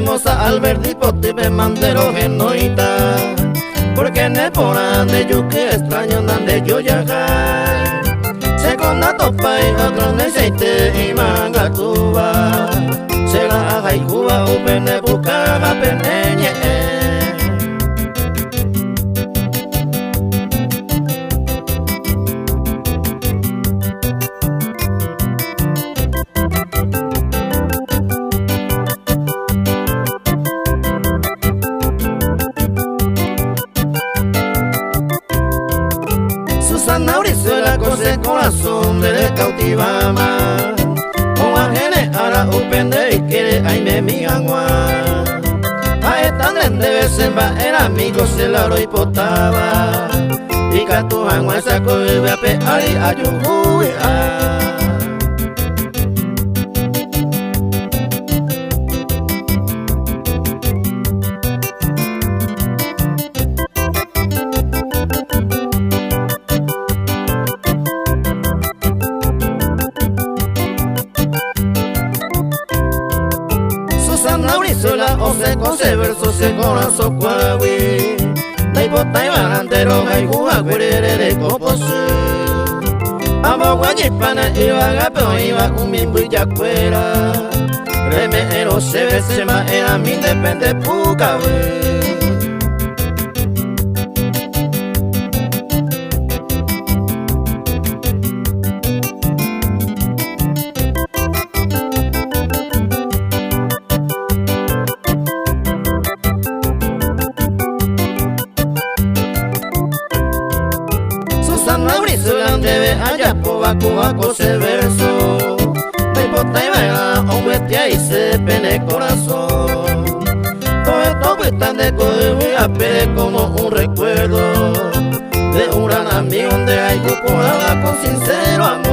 hermosa Alberti Potipe Mandero Genoita, porque ne poran de yo que extraño donde yo llegar. Se con la topa y otro necesite y manga tuba. Se la haga y cuba upene busca peneñe. Susana Brizuela cose corazón de cautivama. Con ángeles ahora upende y quiere ay me mi agua. A esta debe ser el amigo se la lo hipotaba. Y que tu agua sacó y ve a pear y ayujuy. Susana Brizuela o se cose verso se corazón cuawi. Dai bota y barantero hay juga cuerere de coposu. Amo guayipana y vagapeo iba un mimbo y yacuera. Remero se ve se ma era mi depende puca we. Susana Brizuela debe allá poba cuba cose verso. De bota y baila hombre tía y se pene corazón. Todo esto cuesta de coger a pere como un recuerdo de un gran amigo donde hay con sincero amor.